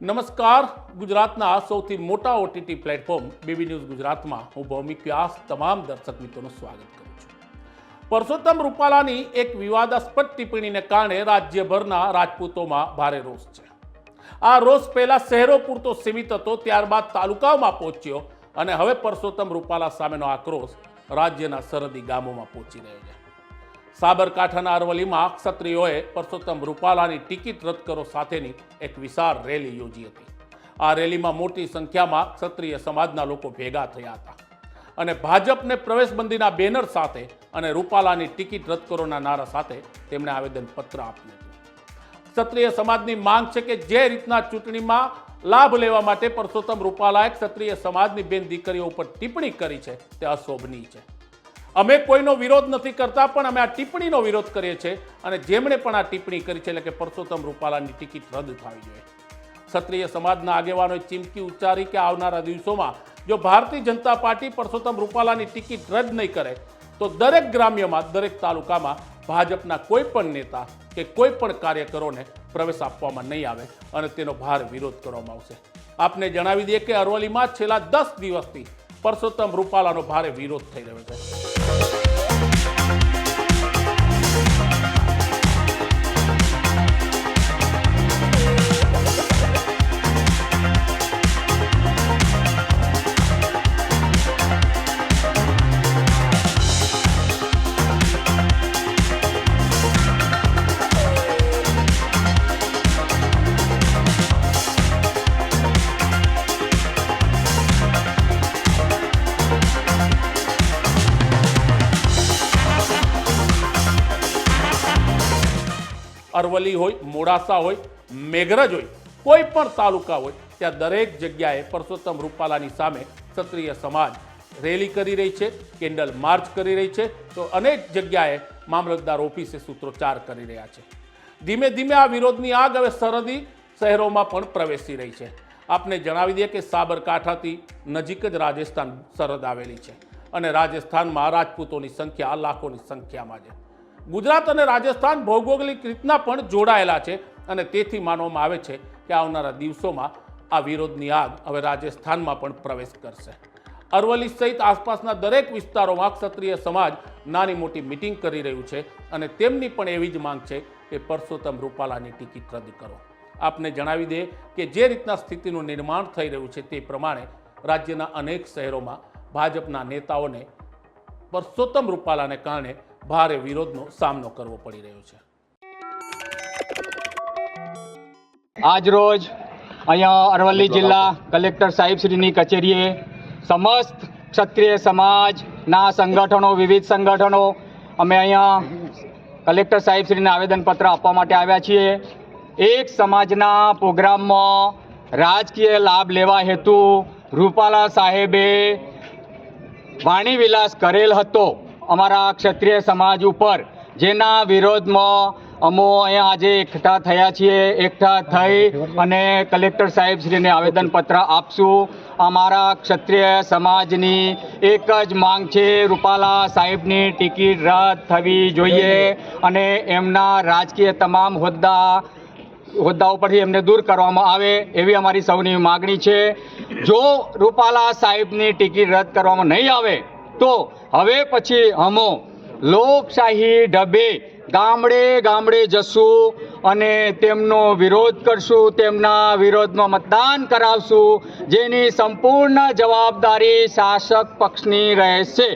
નમસ્કાર, ગુજરાતના સૌથી મોટા ઓટીટી પ્લેટફોર્મ બીબી ન્યૂઝ ગુજરાતમાં હું ભૌમિક વ્યાસ તમામ દર્શક મિત્રોનું સ્વાગત કરું છું। પરસોત્તમ રૂપાલાની એક વિવાદાસ્પદ ટિપ્પણીને કારણે રાજ્યભરના રાજપૂતોમાં ભારે રોષ છે। આ રોષ પહેલા શહેરો પૂરતો સીમિત હતો, ત્યારબાદ તાલુકાઓમાં પહોંચ્યો અને હવે પરસોત્તમ રૂપાલા સામેનો આક્રોશ રાજ્યના સરહદી ગામોમાં પહોંચી રહ્યો છે। સાબરકાંઠાના અરવલ્લીમાં ક્ષત્રિયોએ પરસોત્તમ રૂપાલાની ટિકિટ રદ કરો સાથેની એક વિશાળ રેલી યોજી હતી। આ રેલીમાં મોટી સંખ્યામાં ક્ષત્રિય સમાજના લોકો ભેગા થયા હતા અને ભાજપને પ્રવેશબંધીના બેનર સાથે અને રૂપાલાની ટિકિટ રદ કરોના નારા સાથે તેમણે આવેદનપત્ર આપ્યું હતું। ક્ષત્રિય સમાજની માંગ છે કે જે રીતના ચૂંટણીમાં લાભ લેવા માટે પરસોત્તમ રૂપાલાએ ક્ષત્રિય સમાજની બેન દીકરીઓ ઉપર ટિપ્પણી કરી છે તે અશોભનીય છે। અમે કોઈનો વિરોધ નથી કરતા, પણ અમે આ ટિપ્પણીનો વિરોધ કરીએ છીએ અને જેમણે પણ આ ટિપ્પણી કરી છે એટલે કે પરસોત્તમ રૂપાલાની ટિકિટ રદ થવી જોઈએ। ક્ષત્રિય સમાજના આગેવાનોએ ચીમકી ઉચ્ચારી કે આવનારા દિવસોમાં જો ભારતીય જનતા પાર્ટી પરસોત્તમ રૂપાલાની ટિકિટ રદ નહીં કરે તો દરેક ગ્રામ્યમાં, દરેક તાલુકામાં ભાજપના કોઈ પણ નેતા કે કોઈ પણ કાર્યકરોને પ્રવેશ આપવામાં નહીં આવે અને તેનો ભારે વિરોધ કરવામાં આવશે। આપને જણાવી દઈએ કે અરવલ્લીમાં છેલ્લા 10 દિવસથી પરસોત્તમ રૂપાલાનો ભારે વિરોધ થઈ રહ્યો છે। અરવલ્લી હોય, મોડાસા હોય, મેઘરજ હોય, કોઈ પણ તાલુકા હોય, ત્યાં દરેક જગ્યાએ પરસોત્તમ રૂપાલાની સામે ક્ષત્રિય સમાજ રેલી કરી રહી છે, કેન્ડલ માર્ચ કરી રહી છે, તો અનેક જગ્યાએ મામલતદાર ઓફિસે સૂત્રોચ્ચાર કરી રહ્યા છે। ધીમે ધીમે આ વિરોધની આગ હવે સરહદી શહેરોમાં પણ પ્રવેશી રહી છે। આપને જણાવી દઈએ કે સાબરકાંઠાથી નજીક જ રાજસ્થાન સરહદ આવેલી છે અને રાજસ્થાનમાં રાજપૂતોની સંખ્યા લાખોની સંખ્યામાં છે। ગુજરાત અને રાજસ્થાન ભૌગોલિક રીતના પણ જોડાયેલા છે અને તેથી માનવામાં આવે છે કે આવનારા દિવસોમાં આ વિરોધની આગ હવે રાજસ્થાનમાં પણ પ્રવેશ કરશે। અરવલ્લી સહિત આસપાસના દરેક વિસ્તારોમાં ક્ષત્રિય સમાજ નાની મોટી મિટિંગ કરી રહ્યું છે અને તેમની પણ એવી જ માંગ છે કે પરસોત્તમ રૂપાલાની ટિકિટ રદ કરો। આપને જણાવી દે કે જે રીતના સ્થિતિનું નિર્માણ થઈ રહ્યું છે તે પ્રમાણે રાજ્યના અનેક શહેરોમાં ભાજપના નેતાઓને પરસોત્તમ રૂપાલાને કારણે ભારે વિરોધનો સામનો કરવો પડી રહ્યો છે। આજ રોજ અહીંયા અરવલ્લી જિલ્લા કલેક્ટર સાહેબશ્રીની કચેરીએ સમસ્ત ક્ષત્રિય સમાજના સંગઠનો, વિવિધ સંગઠનો અમે અહીંયા કલેક્ટર સાહેબશ્રીને આવેદનપત્ર આપવા માટે આવ્યા છીએ। એક સમાજના પ્રોગ્રામમાં રાજકીય લાભ લેવા હેતુ રૂપાલા સાહેબે વાણીવિલાસ કરેલ હતો અમારા ક્ષત્રિય સમાજ ઉપર, જેના વિરોધમાં અમો અહીંયા આજે એકઠા થયા છીએ। એકઠા થઈ અને કલેક્ટર સાહેબશ્રીને આવેદનપત્ર આપશું। અમારા ક્ષત્રિય સમાજની એક જ માંગ છે, રૂપાલા સાહેબની ટિકિટ રદ થવી જોઈએ અને એમના રાજકીય તમામ હોદ્દાઓ પરથી એમને દૂર કરવામાં આવે એવી અમારી સૌની માગણી છે। જો રૂપાલા સાહેબની ટિકિટ રદ કરવામાં નહીં આવે તો હવે પછી અમો લોકશાહી ઢબે ગામડે ગામડે જશું અને તેમનો વિરોધ કરશું, તેમના વિરોધમાં મતદાન કરાવશું, જેની સંપૂર્ણ જવાબદારી શાસક પક્ષની રહેશે।